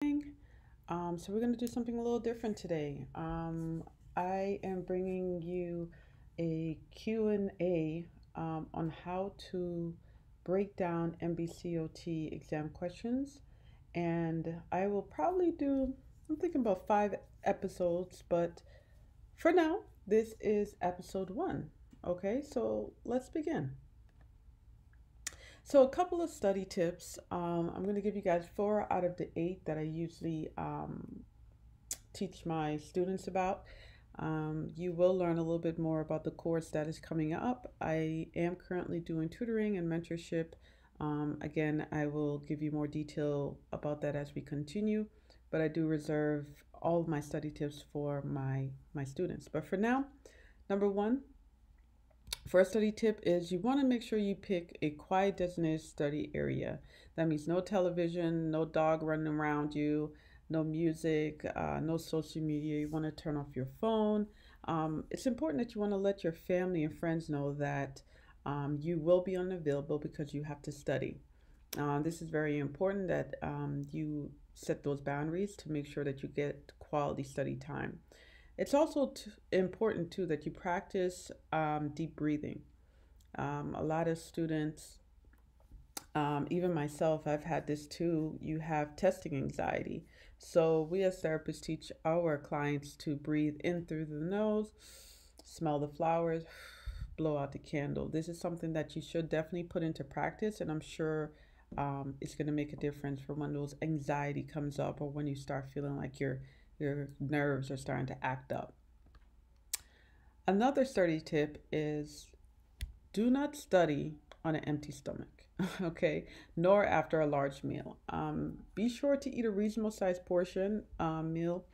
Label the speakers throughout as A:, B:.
A: So we're going to do something a little different today. I am bringing you a Q&A on how to break down NBCOT exam questions. And I will probably do, I'm thinking about 5 episodes, but for now, this is episode 1. Okay, so let's begin. So, a couple of study tips. I'm going to give you guys 4 out of the 8 that I usually teach my students about. You will learn a little bit more about the course that is coming up. I am currently doing tutoring and mentorship. Again, I will give you more detail about that as we continue, but I do reserve all of my study tips for my students. But for now, number 1, first study tip is you want to make sure you pick a quiet designated study area. That means no television, no dog running around you, no music, no social media. You want to turn off your phone. It's important that you want to let your family and friends know that you will be unavailable because you have to study. This is very important that you set those boundaries to make sure that you get quality study time. It's also important too that you practice deep breathing. A lot of students, even myself, I've had this too. You have testing anxiety. So we as therapists teach our clients to breathe in through the nose, smell the flowers, blow out the candle. This is something that you should definitely put into practice, and I'm sure it's going to make a difference for when those anxiety comes up or when you start feeling like your nerves are starting to act up. Another study tip is do not study on an empty stomach, okay, nor after a large meal. Be sure to eat a reasonable sized portion meal,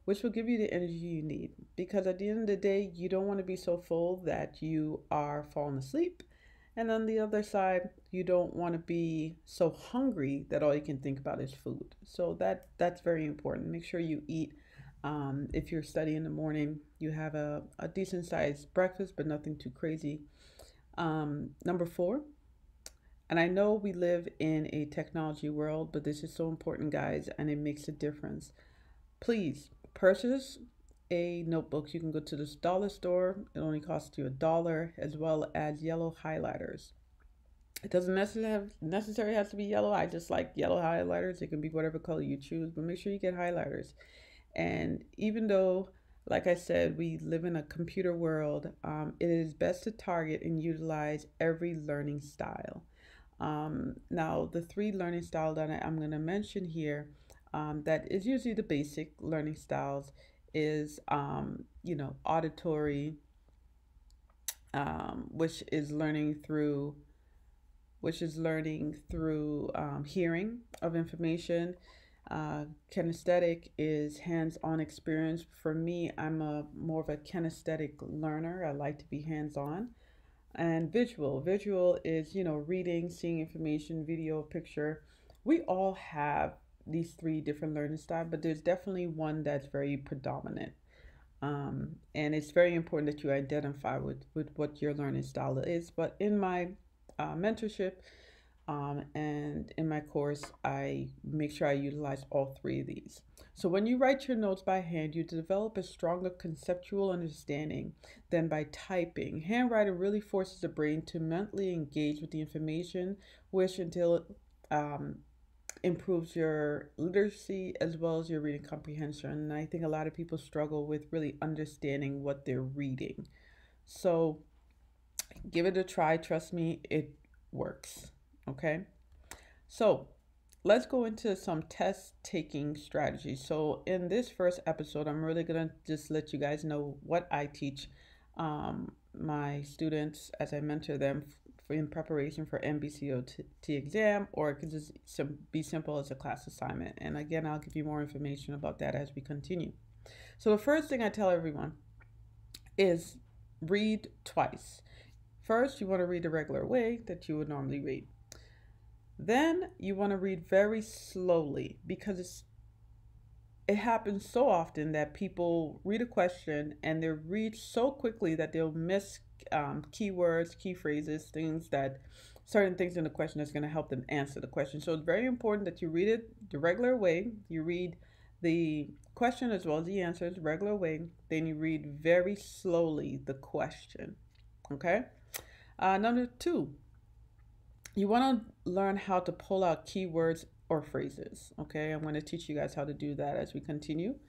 A: which will give you the energy you need. Because at the end of the day, you don't want to be so full that you are falling asleep. And on the other side, you don't want to be so hungry that all you can think about is food. So that's very important. Make sure you eat. If you're studying in the morning, you have a decent sized breakfast, but nothing too crazy. Number 4, and I know we live in a technology world, but this is so important, guys, and it makes a difference. Please purchase a notebook. You can go to this dollar store. It only costs you $1, as well as yellow highlighters. It doesn't necessarily have to be yellow. I just like yellow highlighters. It can be whatever color you choose, but make sure you get highlighters. And even though, like I said, we live in a computer world, it is best to target and utilize every learning style. Now, the 3 learning styles that I'm going to mention here, that is usually the basic learning styles, is auditory, which is learning through hearing of information. Kinesthetic is hands-on experience. For me, I'm more of a kinesthetic learner. I like to be hands-on. And visual is reading, seeing information, video, picture. We all have these 3 different learning styles, but there's definitely one that's very predominant. And it's very important that you identify with what your learning style is. But in my mentorship, and in my course, I make sure I utilize all 3 of these. So when you write your notes by hand, you develop a stronger conceptual understanding than by typing. Handwriting really forces the brain to mentally engage with the information, which until improves your literacy as well as your reading comprehension. And I think a lot of people struggle with really understanding what they're reading. So give it a try. Trust me, it works. Okay, so let's go into some test taking strategies. So in this first episode, I'm really gonna just let you guys know what I teach my students as I mentor them in preparation for NBCOT exam, or it could just be simple as a class assignment. And again, I'll give you more information about that as we continue. So the first thing I tell everyone is read twice. First, you want to read the regular way that you would normally read. Then you want to read very slowly, because it happens so often that people read a question and they read so quickly that they'll miss keywords, key phrases, things that certain things in the question that's going to help them answer the question. So it's very important that you read it the regular way. You read the question as well as the answer the regular way. Then you read very slowly the question. Okay. Number two, you want to learn how to pull out keywords or phrases. Okay. I'm going to teach you guys how to do that as we continue.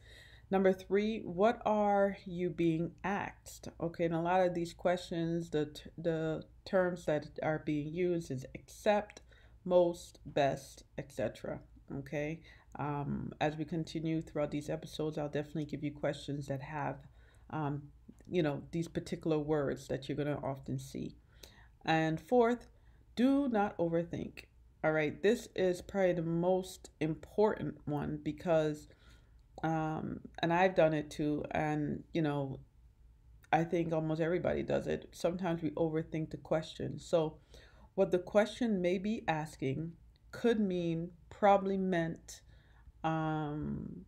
A: Number three, what are you being asked? Okay, and a lot of these questions, the terms that are being used is accept, most, best, etc. Okay, as we continue throughout these episodes, I'll definitely give you questions that have, um, these particular words that you're going to often see. And fourth, do not overthink. All right, this is probably the most important one because and I've done it too, and I think almost everybody does it. Sometimes we overthink the question. So what the question may be asking could mean, probably meant, answer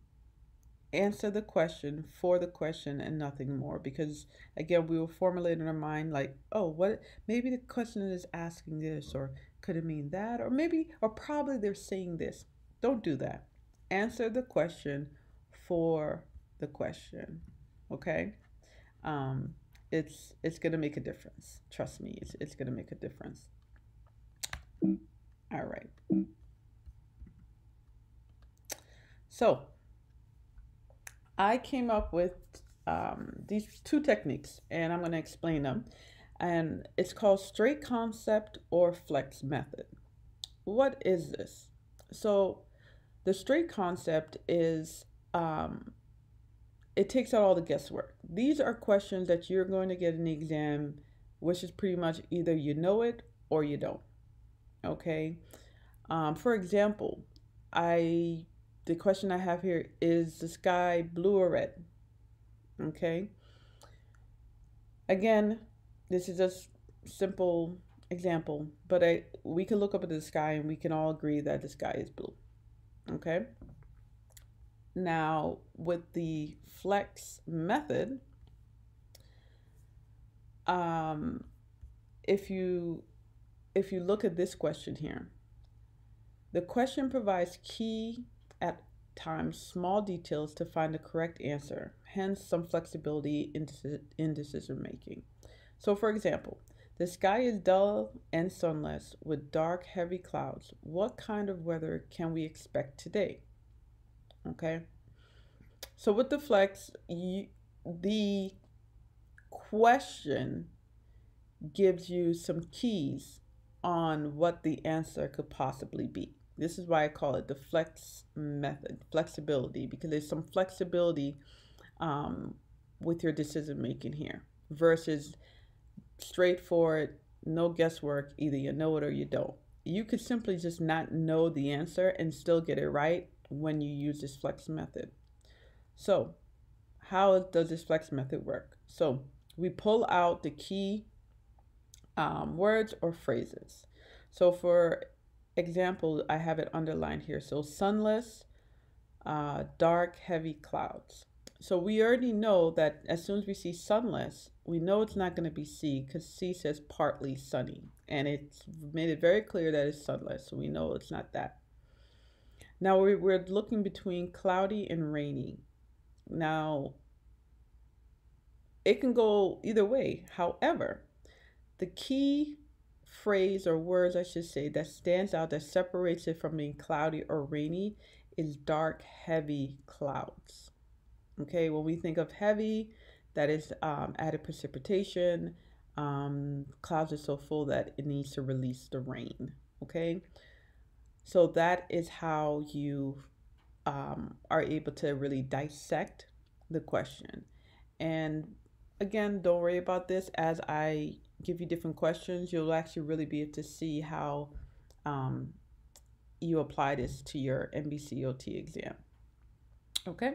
A: the question for the question and nothing more, because again we will formulate in our mind like, oh, what, maybe the question is asking this, or could it mean that, or maybe, or probably they're saying this. Don't do that. Answer the question for the question. Okay. It's gonna make a difference. Trust me, it's gonna make a difference. All right. So I came up with these two techniques, and I'm going to explain them. And it's called straight concept or flex method. What is this? So the straight concept is it takes out all the guesswork. These are questions that you're going to get in the exam, which is pretty much either you know it or you don't. Okay. For example, the question I have here is the sky blue or red? Okay. Again, this is just simple example, but we can look up at the sky and we can all agree that the sky is blue. Okay. Now, with the flex method, if you look at this question here, the question provides key, at times small details, to find the correct answer, hence some flexibility in decision making. So for example, the sky is dull and sunless with dark, heavy clouds. What kind of weather can we expect today? Okay. So with the flex, the question gives you some keys on what the answer could possibly be. This is why I call it the flex method, flexibility, because there's some flexibility with your decision making here versus straightforward, no guesswork, either you know it or you don't. You could simply just not know the answer and still get it right when you use this flex method. So how does this flex method work? So we pull out the key words or phrases. So for example, I have it underlined here. So sunless, dark, heavy clouds. So we already know that as soon as we see sunless, we know it's not going to be C, because C says partly sunny, and it's made it very clear that it's sunless. So we know it's not that. Now we're looking between cloudy and rainy. Now it can go either way. However, the key phrase or words, I should say, that stands out, that separates it from being cloudy or rainy, is dark, heavy clouds. Okay, when we think of heavy, that is added precipitation. Clouds are so full that it needs to release the rain. Okay, so that is how you are able to really dissect the question. And again, don't worry about this. As I give you different questions, you'll actually really be able to see how you apply this to your NBCOT exam. Okay.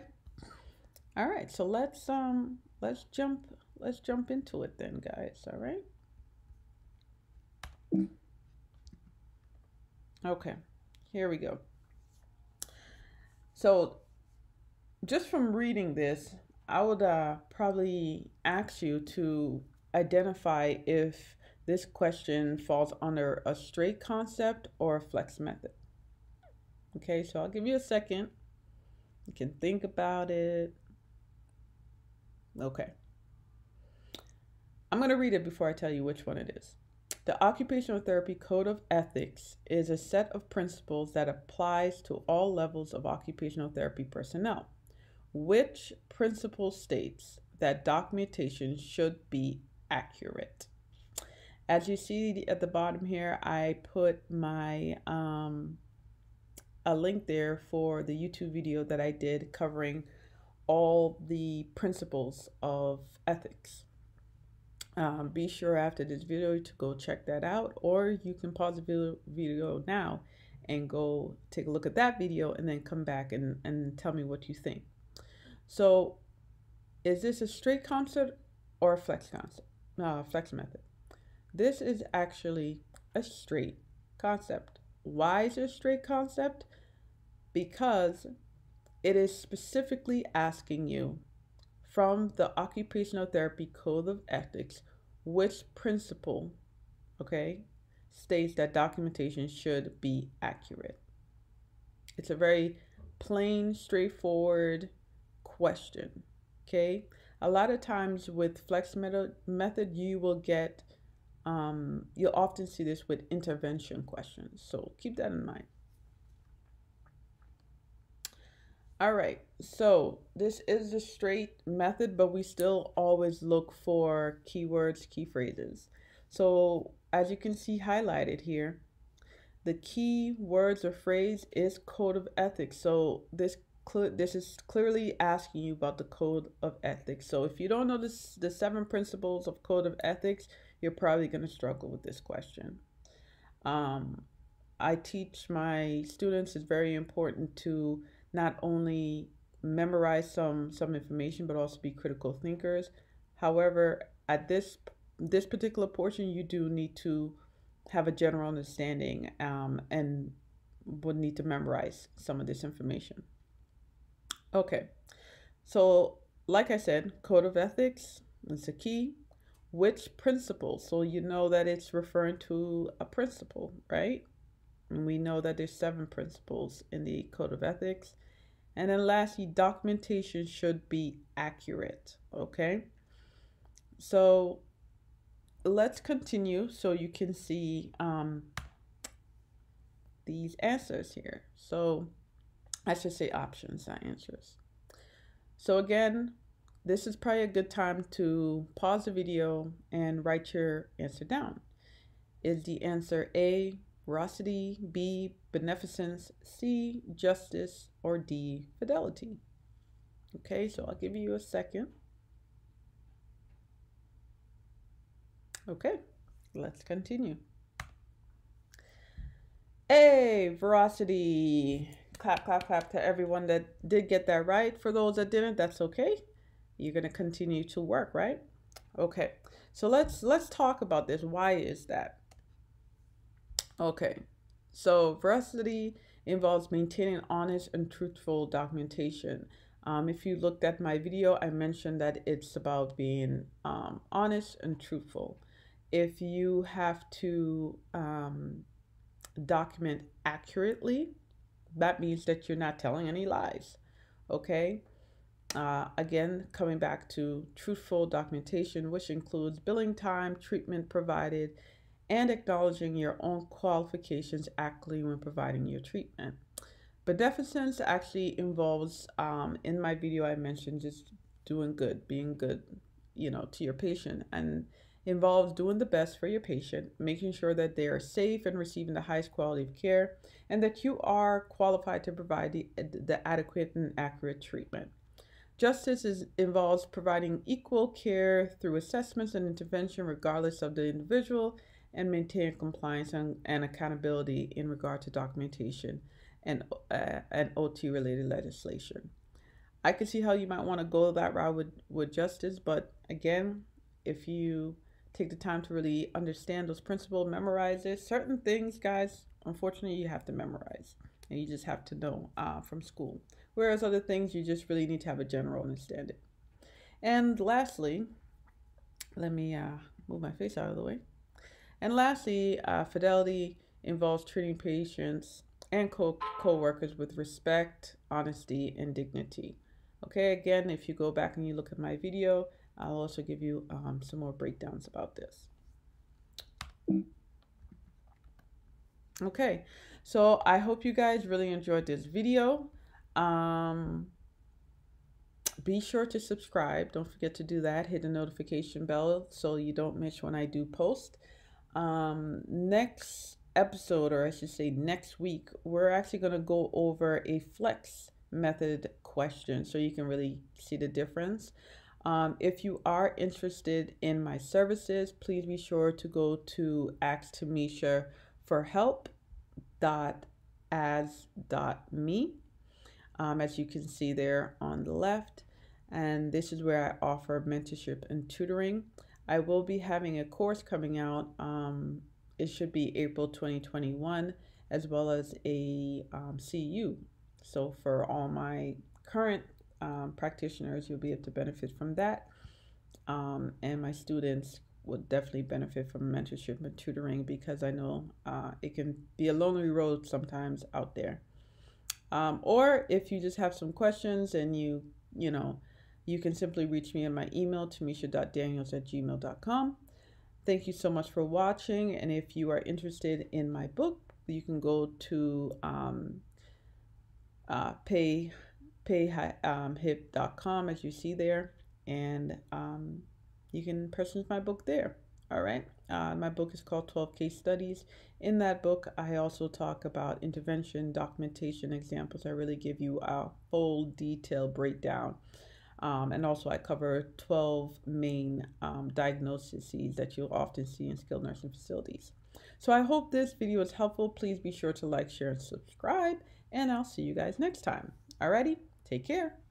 A: All right. So let's jump into it then, guys. All right. Okay. Here we go. So just from reading this, I would probably ask you to identify if this question falls under a straight concept or a flex method. Okay, so I'll give you a second. You can think about it. Okay. I'm going to read it before I tell you which one it is. The Occupational Therapy Code of Ethics is a set of principles that applies to all levels of occupational therapy personnel. Which principle states that documentation should be accurate? As you see at the bottom here, I put my a link there for the YouTube video that I did covering all the principles of ethics. Be sure after this video to go check that out, or you can pause the video now and go take a look at that video and then come back and tell me what you think. So is this a straight concept or a flex concept? Flex method. This is actually a straight concept. Why is it a straight concept? Because it is specifically asking you from the Occupational Therapy Code of Ethics which principle, okay, states that documentation should be accurate. It's a very plain, straightforward question, okay? A lot of times with flex method, you will get, you'll often see this with intervention questions. So keep that in mind. All right, so this is a straight method, but we still always look for keywords, key phrases. So as you can see highlighted here, the key words or phrase is code of ethics. So this is clearly asking you about the code of ethics. So if you don't know the 7 principles of code of ethics, you're probably going to struggle with this question. I teach my students it's very important to not only memorize some information, but also be critical thinkers. However, at this particular portion, you do need to have a general understanding and would need to memorize some of this information. Okay, so like I said, code of ethics is a key. Which principle? So you know that it's referring to a principle, right? And we know that there's 7 principles in the code of ethics. And then lastly, documentation should be accurate, okay? So let's continue so you can see these answers here. So I should say options, not answers. So again, this is probably a good time to pause the video and write your answer down. Is the answer A, veracity, B, beneficence, C, justice, or D, fidelity? Okay, so I'll give you a second. Okay, let's continue. A, veracity. Clap, clap, clap to everyone that did get that right. For those that didn't, that's okay. You're going to continue to work, right? Okay, so let's talk about this. Why is that? Okay, so veracity involves maintaining honest and truthful documentation. If you looked at my video, I mentioned that it's about being honest and truthful. If you have to document accurately, that means that you're not telling any lies, okay? Again, coming back to truthful documentation, which includes billing time, treatment provided, and acknowledging your own qualifications accurately when providing your treatment. Beneficence actually involves, in my video I mentioned just doing good, being good, you know, to your patient, and involves doing the best for your patient, making sure that they are safe and receiving the highest quality of care, and that you are qualified to provide the adequate and accurate treatment. Justice involves providing equal care through assessments and intervention regardless of the individual, and maintain compliance and accountability in regard to documentation and OT related legislation. I can see how you might want to go that route with justice, but again, if you take the time to really understand those principles, memorize it. Certain things, guys, unfortunately, you have to memorize and you just have to know from school. Whereas other things, you just really need to have a general understanding. And lastly, let me move my face out of the way. And lastly, fidelity involves treating patients and co-workers with respect, honesty, and dignity. Okay, again, if you go back and you look at my video, I'll also give you some more breakdowns about this. Okay, so I hope you guys really enjoyed this video. Be sure to subscribe. Don't forget to do that. Hit the notification bell so you don't miss when I do post. Next episode, or I should say next week, we're actually going to go over a flex method question so you can really see the difference. If you are interested in my services, please be sure to go to Ask Tamisha for help.as.me, as you can see there on the left. And this is where I offer mentorship and tutoring. I will be having a course coming out. It should be April 2021, as well as a CEU. So for all my current practitioners, you'll be able to benefit from that. And my students would definitely benefit from mentorship and tutoring, because I know it can be a lonely road sometimes out there. Or if you just have some questions and you can simply reach me on my email, tamisha.daniels@gmail.com. Thank you so much for watching. And if you are interested in my book, you can go to payhip.com, as you see there, and you can purchase my book there. All right. My book is called 12 Case Studies. In that book, I also talk about intervention, documentation, examples. I really give you a full detailed breakdown. And also I cover 12 main diagnoses that you'll often see in skilled nursing facilities. So I hope this video is helpful. Please be sure to like, share, and subscribe, and I'll see you guys next time. Alrighty, take care.